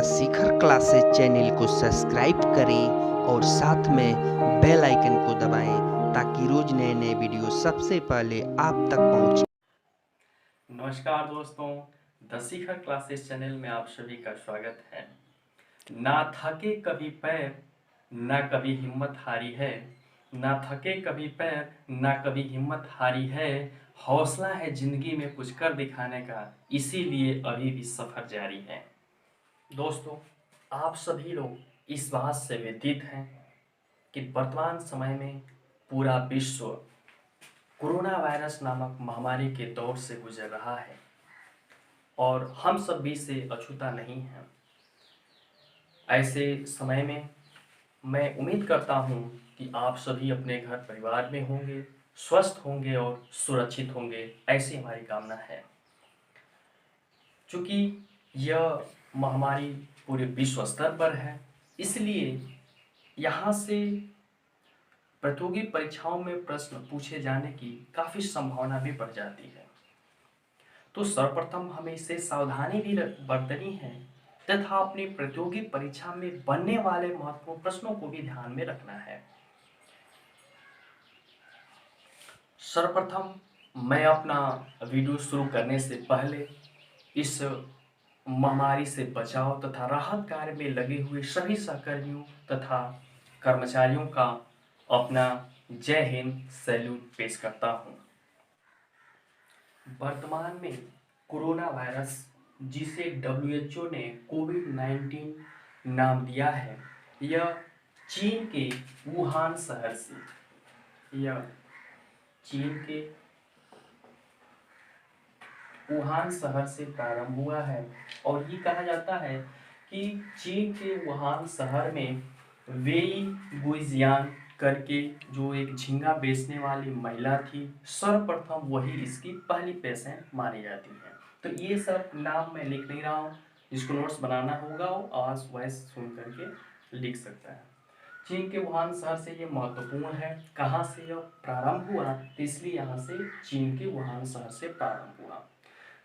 शिखर classes channel को subscribe करें और साथ में बेल आइकन को दबाएं ताकि रोज नए नए वीडियो सबसे पहले आप तक पहुंचे। नमस्कार दोस्तों, द शिखर क्लासेस चैनल में आप सभी का स्वागत है। ना थके कभी पैर, ना कभी हिम्मत हारी है। ना थके कभी पैर, ना कभी हिम्मत हारी है। हौसला है जिंदगी में कुछ कर दिखाने का, इसीलिए अभी भी सफर जारी है। दोस्तों, आप सभी लोग इस बात से व्यतीत हैं कि वर्तमान समय में पूरा विश्व कोरोना वायरस नामक महामारी के दौर से गुजर रहा है और हम सब भी से अछूता नहीं हैं। ऐसे समय में मैं उम्मीद करता हूं कि आप सभी अपने घर परिवार में होंगे, स्वस्थ होंगे और सुरक्षित होंगे, ऐसी हमारी कामना है। चूँकि यह महामारी पूरे विश्व स्तर पर है, इसलिए यहाँ से प्रतियोगी परीक्षाओं में प्रश्न पूछे जाने की काफ़ी संभावना भी बढ़ जाती है। तो सर्वप्रथम हमें इससे सावधानी भी बरतनी है तथा अपनी प्रतियोगी परीक्षा में बनने वाले महत्वपूर्ण प्रश्नों को भी ध्यान में रखना है। सर्वप्रथम मैं अपना वीडियो शुरू करने से पहले इस महामारी से बचाव तथा राहत कार्य में लगे हुए सभी सहकर्मियों तथा कर्मचारियों का अपना जय हिंद सैल्यूट पेश करता हूँ। वर्तमान में कोरोना वायरस, जिसे WHO ने कोविड-19 नाम दिया है, यह चीन के वुहान शहर से यह चीन के वुहान शहर से प्रारंभ हुआ है और ये कहा जाता है कि चीन के वुहान शहर में वेई गुइजियान करके जो एक झींगा बेचने वाली महिला थी, सर्वप्रथम वही इसकी पहली पेशेंट मानी जाती है। तो ये सब नाम मैं लिख नहीं रहा हूँ, जिसको नोट्स बनाना होगा वो आवाज़ वॉइस सुन करके लिख सकता है। चीन के वुहान शहर से ये महत्वपूर्ण है। कहाँ से यह प्रारंभ हुआ, तो इसलिए यहाँ से चीन के वुहान शहर से प्रारंभ हुआ।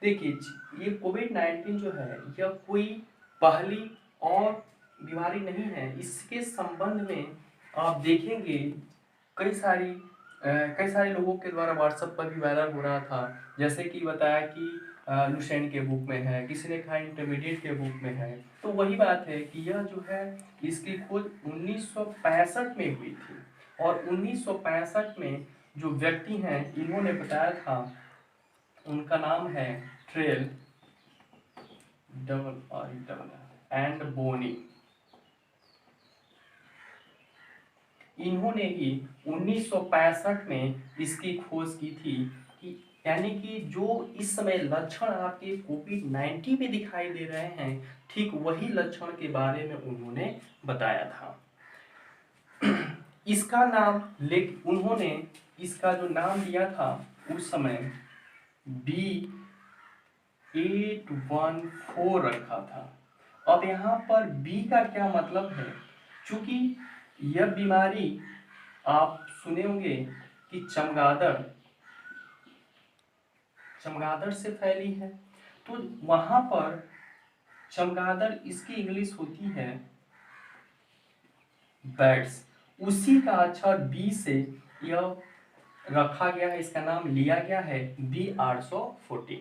देखिए, ये कोविड-19 जो है यह कोई पहली और बीमारी नहीं है। इसके संबंध में आप देखेंगे कई सारे लोगों के द्वारा व्हाट्सएप पर भी वायरल हो रहा था। जैसे कि बताया कि लुसेंट के बुक में है, किसी ने कहा इंटरमीडिएट के बुक में है। तो वही बात है कि यह जो है इसकी खोज 1965 में हुई थी और 1965 में जो व्यक्ति हैं इन्होंने बताया था, उनका नाम है ट्रेल एंड बोनी। इन्होंने ही 1965 में इसकी खोज की थी कि यानी कि जो इस समय लक्षण आपके कोविड-19 में दिखाई दे रहे हैं, ठीक वही लक्षण के बारे में उन्होंने बताया था। इसका नाम उन्होंने इसका जो नाम दिया था उस समय B814 रखा था। अब यहाँ पर बी का क्या मतलब है? चूंकि यह बीमारी आप सुने होंगे कि चमगादड़ से फैली है, तो वहां पर चमगादड़ इसकी इंग्लिश होती है बैट्स, उसी का अक्षर बी से यह रखा गया है, इसका नाम लिया गया है B814।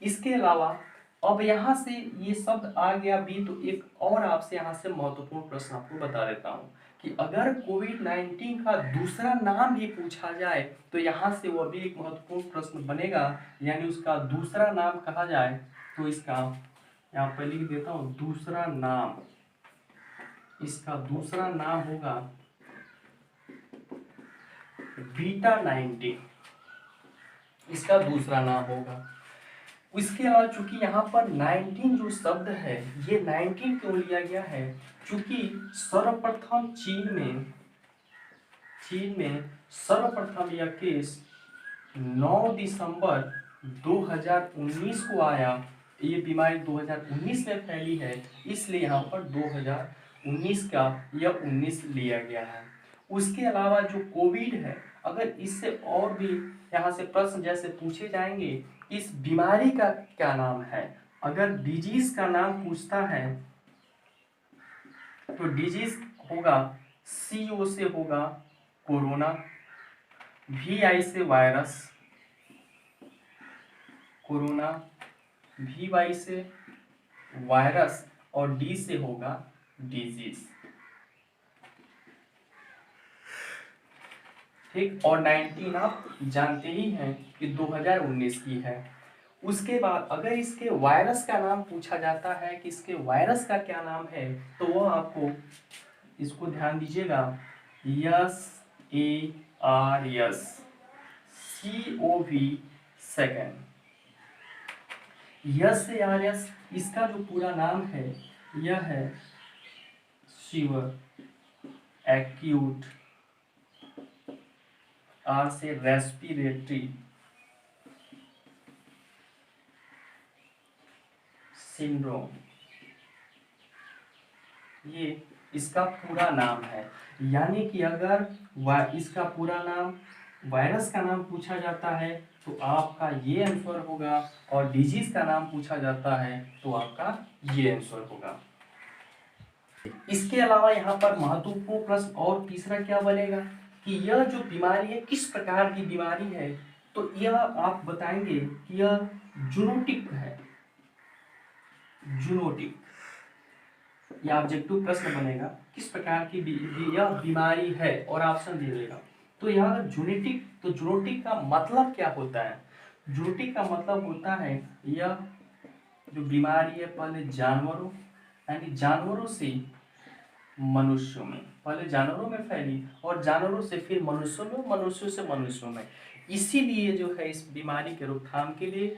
इसके अलावा अब यहाँ से ये शब्द आ गया भी, तो एक और आपसे यहाँ से महत्वपूर्ण प्रश्न आपको बता देता हूँ कि अगर कोविड-19 का दूसरा नाम भी पूछा जाए तो यहाँ से वह भी एक महत्वपूर्ण प्रश्न बनेगा, यानी उसका दूसरा नाम कहा जाए तो इसका यहाँ पर लिख देता हूँ दूसरा नाम। इसका दूसरा नाम होगा बीटा-19, इसका दूसरा नाम होगा। इसके अलावा चूंकि यहाँ पर 19 जो शब्द है, ये 19 क्यों लिया गया है? चूंकि सर्वप्रथम चीन में सर्वप्रथम यह केस 9 दिसंबर 2019 को आया। ये बीमारी 2019 में फैली है, इसलिए यहाँ पर 2019 का यह 19 लिया गया है। उसके अलावा जो कोविड है, अगर इससे और भी यहाँ से प्रश्न जैसे पूछे जाएंगे, इस बीमारी का क्या नाम है? अगर डिजीज का नाम पूछता है तो डिजीज होगा, CO से होगा कोरोना, VI से वायरस कोरोना, VY से वायरस और D से होगा डिजीज। ठीक, और 19 आप जानते ही हैं कि 2019 की है। उसके बाद अगर इसके वायरस का नाम पूछा जाता है कि इसके वायरस का क्या नाम है, तो वो आपको, इसको ध्यान दीजिएगा, SARS COV सेकेंड। SARS इसका जो पूरा नाम है यह है सीवर एक्यूट, R से रेस्पिरेटरी सिंड्रोम, ये इसका पूरा नाम है। यानी कि अगर इसका पूरा नाम, वायरस का नाम पूछा जाता है तो आपका ये आंसर होगा, और डिजीज का नाम पूछा जाता है तो आपका ये आंसर होगा। इसके अलावा यहाँ पर महत्वपूर्ण प्रश्न और तीसरा क्या बनेगा कि यह जो बीमारी है किस प्रकार की बीमारी है, तो यह आप बताएंगे कि यह जूनोटिक है। जूनोटिक यह ऑब्जेक्टिव प्रश्न बनेगा, किस प्रकार की यह बीमारी है, और ऑप्शन दे देगा। तो यह जूनोटिक, तो जूनोटिक का मतलब क्या होता है? जूनोटिक का मतलब होता है यह जो बीमारी है पहले जानवरों, यानी जानवरों से मनुष्यों में, पहले जानवरों में फैली और जानवरों से फिर मनुष्यों में, मनुष्यों से मनुष्यों में। इसीलिए जो है इस बीमारी के रोकथाम के लिए,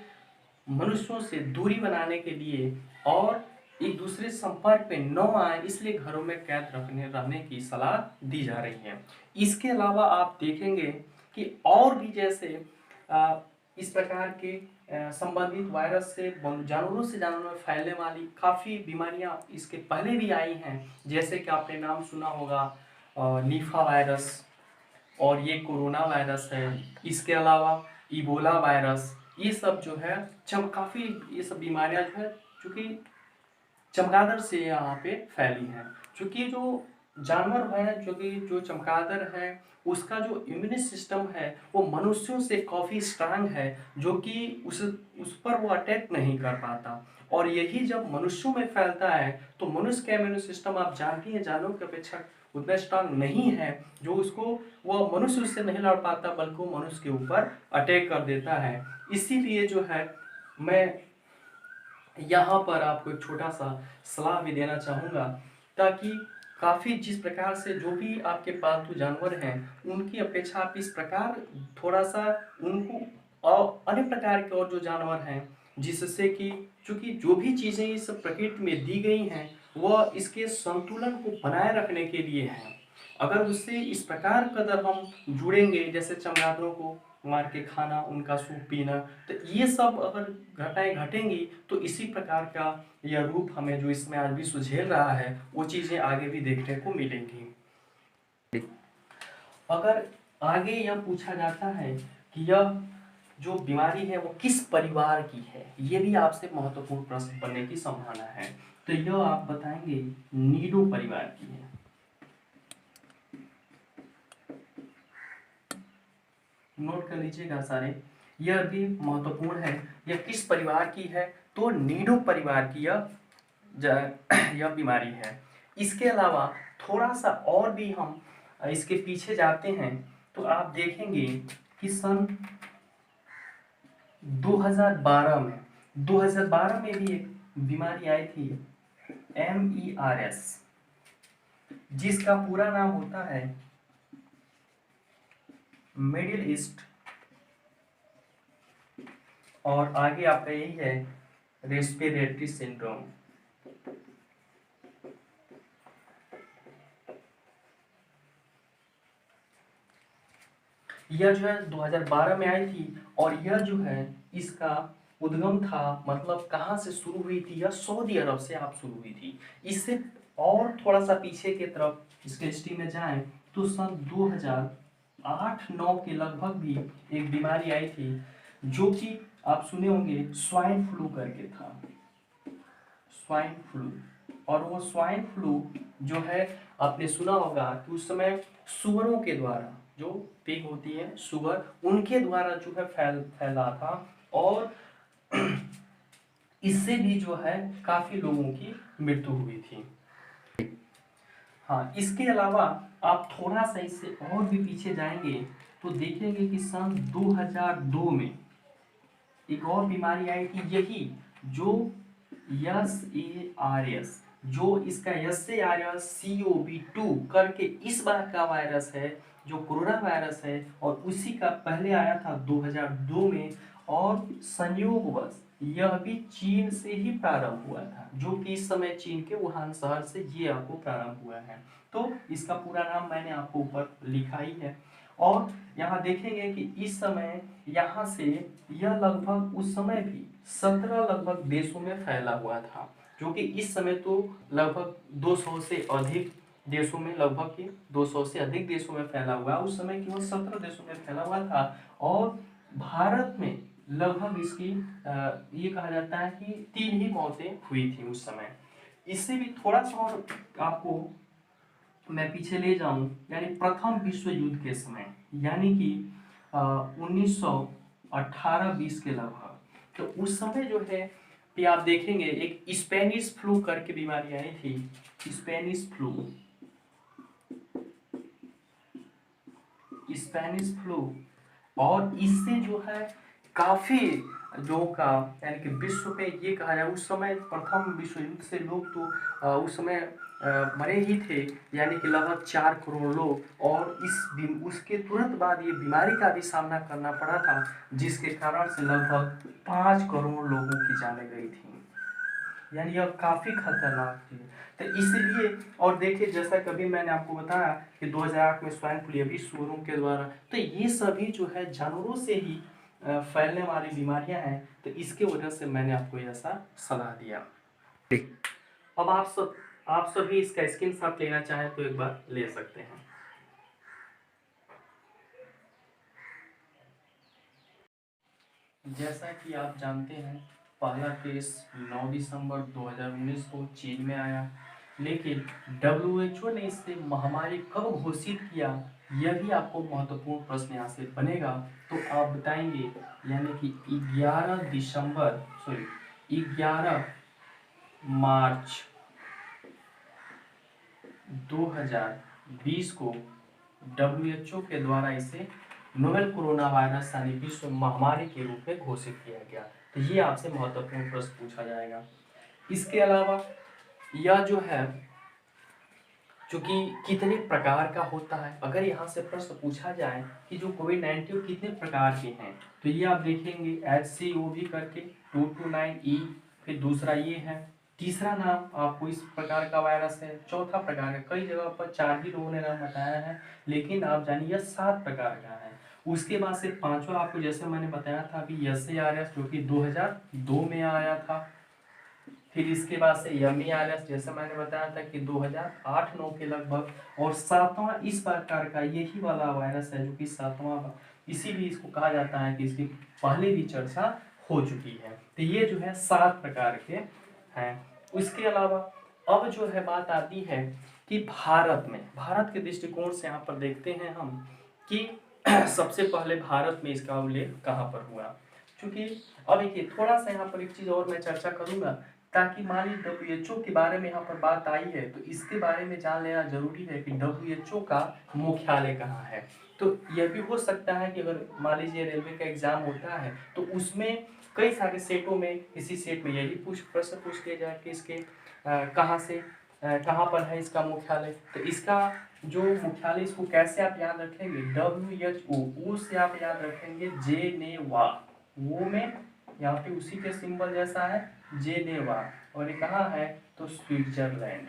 मनुष्यों से दूरी बनाने के लिए और एक दूसरे संपर्क में न आए, इसलिए घरों में कैद रहने की सलाह दी जा रही है। इसके अलावा आप देखेंगे कि और भी जैसे इस प्रकार के संबंधित वायरस से जानवरों से जानवरों में फैलने वाली काफ़ी बीमारियां इसके पहले भी आई हैं, जैसे कि आपने नाम सुना होगा निफा वायरस, और ये कोरोना वायरस है। इसके अलावा इबोला वायरस, ये सब जो है काफ़ी ये सब बीमारियां जो है चूँकि चमगादड़ से यहाँ पे फैली हैं। चूँकि जो जानवर है, जो चमगादड़ है, उसका जो इम्यून सिस्टम है वो मनुष्यों से काफ़ी स्ट्रांग है, जो कि उस पर वो अटैक नहीं कर पाता। और यही जब मनुष्यों में फैलता है तो मनुष्य का इम्यून सिस्टम आप जानती हैं जानवरों की अपेक्षा उतना स्ट्रांग नहीं है, जो उसको, वो मनुष्य उससे नहीं लड़ पाता बल्कि वो मनुष्य के ऊपर अटैक कर देता है। इसीलिए जो है मैं यहाँ पर आपको एक छोटा सा सलाह भी देना चाहूँगा, ताकि काफ़ी जिस प्रकार से जो भी आपके पालतू जानवर हैं उनकी अपेक्षा आप इस प्रकार थोड़ा सा उनको, और अन्य प्रकार के और जो जानवर हैं, जिससे कि चूँकि जो भी चीज़ें इस प्रकृति में दी गई हैं वह इसके संतुलन को बनाए रखने के लिए हैं। अगर उससे इस प्रकार कदर हम जुड़ेंगे, जैसे चमगादड़ों को मार के खाना, उनका सूप पीना, तो ये सब अगर घटनाएं घटेंगी तो इसी प्रकार का यह रूप हमें जो इसमें आज भी सुझेल रहा है वो चीज़ें आगे भी देखने को मिलेंगी। अगर आगे यह पूछा जाता है कि यह जो बीमारी है वो किस परिवार की है, ये भी आपसे महत्वपूर्ण प्रश्न बनने की संभावना है। तो यह आप बताएंगे नीडो परिवार की है। नोट कर लीजिएगा सारे, यह भी महत्वपूर्ण है। यह किस परिवार की है? तो नीडो परिवार की यह बीमारी है। इसके अलावा थोड़ा सा और भी हम इसके पीछे जाते हैं तो आप देखेंगे कि सन 2012 में भी एक बीमारी आई थी, MERS, जिसका पूरा नाम होता है मिडिल ईस्ट, और आगे आपका यही है रेस्पिरेटरी सिंड्रोम। यह जो है 2012 में आई थी, और यह जो है इसका उद्गम था, मतलब कहाँ से शुरू हुई थी? यह सऊदी अरब से आप शुरू हुई थी। इससे और थोड़ा सा पीछे की तरफ इसके हिस्ट्री में जाएं तो सन 2008-9 के लगभग भी एक बीमारी आई थी, जो कि आप सुने होंगे स्वाइन फ्लू करके था। स्वाइन फ्लू, और वो स्वाइन फ्लू जो है आपने सुना होगा कि उस समय सुअरों के द्वारा, जो पिग होती है सुअर, उनके द्वारा जो है फैला था और इससे भी जो है काफी लोगों की मृत्यु हुई थी। हाँ, इसके अलावा आप थोड़ा सा इससे और भी पीछे जाएंगे तो देखेंगे कि सन 2002 में एक और बीमारी आई थी, यही जो SARS, जो इसका SARS-CoV-2 करके इस बार का वायरस है, जो कोरोना वायरस है, और उसी का पहले आया था 2002 में, और संयोगवश यह भी चीन से ही प्रारंभ हुआ था, जो कि इस समय चीन के वुहान शहर से ये आपको प्रारंभ हुआ है। तो इसका पूरा नाम मैंने आपको ऊपर लिखा ही है। और यहाँ देखेंगे कि इस समय यहाँ से यह लगभग उस समय भी 17 लगभग देशों में फैला हुआ था, जो कि इस समय तो लगभग 200 से अधिक देशों में, लगभग के 200 से अधिक देशों में फैला हुआ, उस समय केवल 17 देशों में फैला हुआ था। और भारत में लगभग इसकी ये कहा जाता है कि 3 ही मौतें हुई थी उस समय। इससे भी थोड़ा सा और आपको मैं पीछे ले जाऊं, यानी प्रथम विश्व युद्ध के समय, यानी कि 1918-20 के लगभग, तो उस समय जो है कि आप देखेंगे एक स्पेनिश फ्लू करके बीमारी आई थी, स्पेनिश फ्लू, और इससे जो है काफी लोगों का, यानी कि विश्व पे ये कहा जाए, उस समय प्रथम विश्व युद्ध से लोग तो उस समय मरे ही थे, यानी कि लगभग 4 करोड़ लोग, और उसके तुरंत बाद ये बीमारी का भी सामना करना पड़ा था, जिसके कारण से लगभग 5 करोड़ लोगों की जानें गई थी, यानी यह काफी खतरनाक थी। तो इसलिए, और देखिए जैसा कभी मैंने आपको बताया कि 2008 में स्वाइन फ्लू भी सुअरों के द्वारा, तो ये सभी जो है जानवरों से ही फैलने वाली बीमारियां हैं, तो इसके वजह से मैंने आपको ऐसा सलाह दिया। अब आप सभी इसका स्क्रीनशॉट लेना चाहें तो एक बार ले सकते हैं। जैसा कि आप जानते हैं, पहला केस 9 दिसंबर 2019 को चीन में आया, लेकिन WHO ने इसे महामारी कब घोषित किया, यह भी आपको महत्वपूर्ण प्रश्न यहाँ से बनेगा, तो आप बताएंगे, यानी कि 11 मार्च 2020 को WHO के द्वारा इसे नोवेल कोरोना वायरस यानी विश्व महामारी के रूप में घोषित किया गया। तो ये आपसे महत्वपूर्ण प्रश्न पूछा जाएगा। इसके अलावा यह जो है, चूंकि कितने प्रकार का होता है, अगर यहाँ से प्रश्न पूछा जाए कि जो कोविड-19 कितने प्रकार के हैं, तो ये आप देखेंगे HCOV करके 229E, फिर दूसरा ये है, तीसरा नाम आपको इस प्रकार का वायरस है, चौथा प्रकार का, कई जगह पर 4 ही लोगों ने नाम बताया है, लेकिन आप जानिए यह 7 प्रकार का है। उसके बाद से पांचवा आपको जैसे मैंने बताया था अभी SARS, जो कि 2002 में आया था। फिर इसके बाद से MERS, जैसे मैंने बताया था कि 2008-9 के लगभग, और 7वां इस प्रकार का यही वाला वायरस है, जो कि 7वां, इसीलिए इसको कहा जाता है कि इसकी पहले भी चर्चा हो चुकी है। तो ये जो है 7 प्रकार के हैं। उसके अलावा अब जो है बात आती है कि भारत के दृष्टिकोण से यहाँ पर देखते हैं हम कि सबसे पहले भारत में इसका उल्लेख कहाँ पर हुआ। क्योंकि अब देखिए थोड़ा सा यहाँ पर एक चीज़ और मैं चर्चा करूँगा, ताकि मान लीजिए WHO के बारे में यहाँ पर बात आई है, तो इसके बारे में जान लेना जरूरी है कि WHO का मुख्यालय कहाँ है। तो यह भी हो सकता है कि अगर मान लीजिए रेलवे का एग्जाम होता है, तो उसमें कई सारे सेटों में किसी सेट में यही प्रश्न पूछ लिया जाए कि इसके कहाँ पर है इसका मुख्यालय। तो इसका जो मुख्यालय, इसको कैसे आप याद रखेंगे, WHO, ऊ से आप याद रखेंगे जेनेवा, वो में यहाँ पे उसी के सिंबल जैसा है जेनेवा, और ये कहाँ है तो स्विट्जरलैंड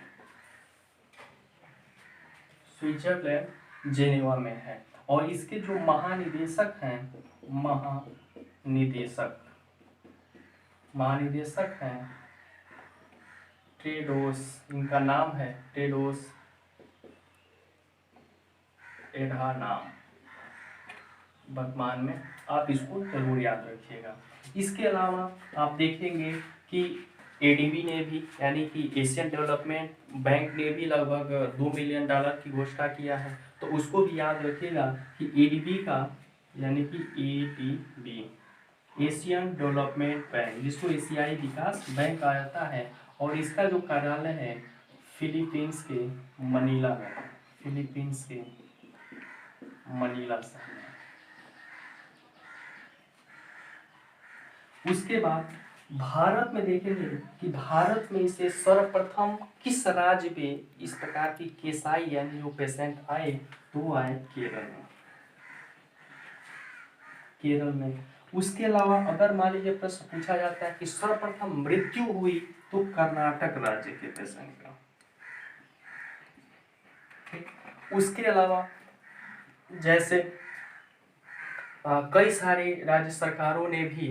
जेनेवा में है। और इसके जो महानिदेशक हैं, महानिदेशक हैं टेड्रोस, इनका नाम है टेड्रोस एडहानम, वर्तमान में आप इसको जरूर याद रखिएगा। इसके अलावा आप देखेंगे कि एडीबी ने भी यानी कि एशियन डेवलपमेंट बैंक ने भी लगभग $2 मिलियन की घोषणा किया है। तो उसको भी याद रखिएगा कि एडीबी का यानी कि एडीबी एशियन डेवलपमेंट बैंक, जिसको एशियाई विकास बैंक कहा जाता है, और इसका जो कार्यालय है फिलीपींस के मनीला में, फिलीपींस के मनीला शहर में। उसके बाद भारत में देखेंगे कि भारत में इसे सर्वप्रथम किस राज्य पे इस प्रकार की केसाई यानी जो पेशेंट आए, तो वो आए केरल में, केरल में। उसके अलावा अगर मान लीजिए प्रश्न पूछा जाता है कि सर्वप्रथम मृत्यु हुई, तो कर्नाटक राज्य के पेशेंट का। उसके अलावा जैसे कई सारी राज्य सरकारों ने भी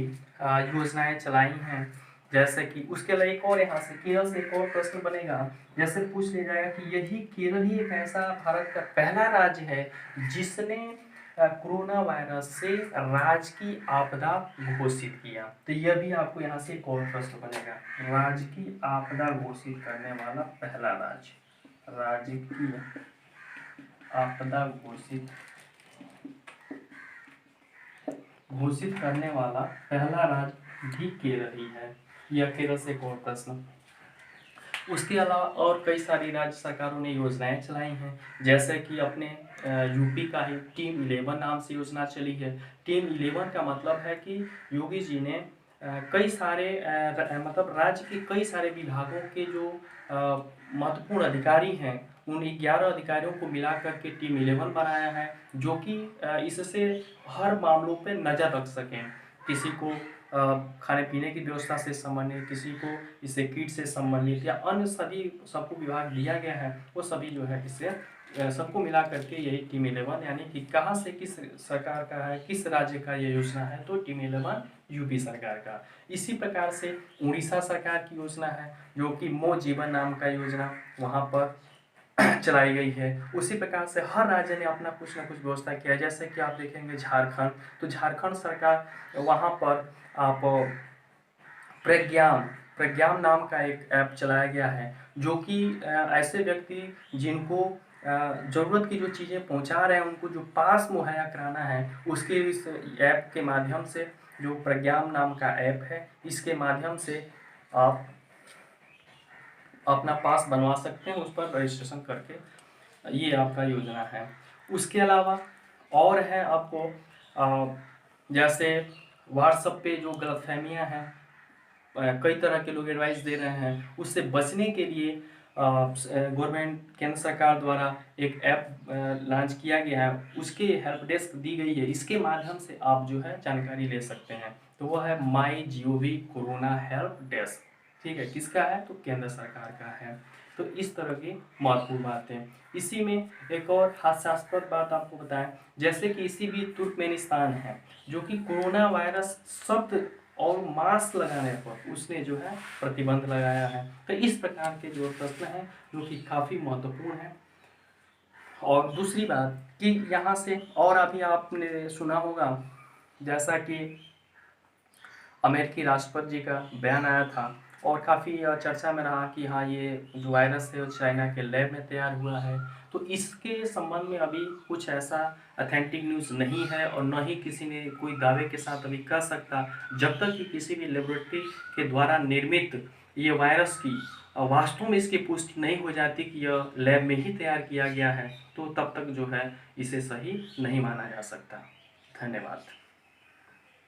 योजनाएं चलाई हैं, जैसे कि उसके अलावा एक और यहाँ से केरल से एक और प्रश्न बनेगा, जैसे पूछ लिया जाएगा कि यही केरल ही एक ऐसा भारत का पहला राज्य है जिसने कोरोना वायरस से राजकीय आपदा घोषित किया। तो यह भी आपको यहाँ से एक और प्रश्न बनेगा, राजकीय आपदा घोषित करने वाला पहला राज्य, राजकीय आपदा घोषित करने वाला पहला राज्य भी केरल ही है। यह केरल से एक और प्रश्न। उसके अलावा और कई सारी राज्य सरकारों ने योजनाएं चलाई हैं, जैसे कि अपने यूपी का ही टीम 11 नाम से योजना चली है। टीम 11 का मतलब है कि योगी जी ने कई सारे मतलब राज्य के कई सारे विभागों के जो महत्वपूर्ण अधिकारी हैं, उन 11 अधिकारियों को मिला करके टीम 11 बनाया है, जो कि इससे हर मामलों पे नज़र रख सकें। किसी को खाने पीने की व्यवस्था से संबंधित, किसी को इससे किट से संबंधित या अन्य सभी सबको विभाग दिया गया है, वो सभी जो है इससे सबको मिला करके यही टीम 11 यानी कि कहाँ से किस सरकार का है, किस राज्य का ये योजना है, तो टीम 11 यूपी सरकार का। इसी प्रकार से उड़ीसा सरकार की योजना है, जो कि मो जीवन नाम का योजना वहाँ पर चलाई गई है। उसी प्रकार से हर राज्य ने अपना कुछ ना कुछ व्यवस्था किया है। जैसे कि आप देखेंगे झारखंड, तो झारखंड सरकार वहाँ पर आप प्रज्ञान नाम का एक ऐप चलाया गया है, जो कि ऐसे व्यक्ति जिनको ज़रूरत की जो चीज़ें पहुंचा रहे हैं, उनको जो पास मुहैया कराना है, उसके इस ऐप के माध्यम से, जो प्रज्ञान नाम का ऐप है, इसके माध्यम से आप अपना पास बनवा सकते हैं, उस पर रजिस्ट्रेशन करके। ये आपका योजना है। उसके अलावा और है आपको जैसे व्हाट्सएप पे जो गलतफहमियां हैं, कई तरह के लोग एडवाइस दे रहे हैं, उससे बचने के लिए गवर्नमेंट केंद्र सरकार द्वारा एक ऐप लॉन्च किया गया है, उसके हेल्प डेस्क दी गई है। इसके माध्यम से आप जो है जानकारी ले सकते हैं, तो वह है MyGov कोरोना हेल्प डेस्क। ठीक है, किसका है, तो केंद्र सरकार का है। तो इस तरह की महत्वपूर्ण बातें। इसी में एक और हास्यास्पद बात आपको बताएं, जैसे कि इसी भी तुर्कमेनिस्तान है, जो कि कोरोना वायरस शब्द और मास्क लगाने पर उसने जो है प्रतिबंध लगाया है। तो इस प्रकार के जो प्रश्न हैं, जो कि काफ़ी महत्वपूर्ण है। और दूसरी बात कि यहाँ से और अभी आपने सुना होगा, जैसा कि अमेरिकी राष्ट्रपति जी का बयान आया था और काफ़ी चर्चा में रहा कि हाँ, ये जो वायरस है वो चाइना के लैब में तैयार हुआ है। तो इसके संबंध में अभी कुछ ऐसा ऑथेंटिक न्यूज़ नहीं है, और न ही किसी ने कोई दावे के साथ अभी कर सकता, जब तक कि किसी भी लेबोरेटरी के द्वारा निर्मित ये वायरस की वास्तव में इसकी पुष्टि नहीं हो जाती कि यह लैब में ही तैयार किया गया है, तो तब तक जो है इसे सही नहीं माना जा सकता। धन्यवाद।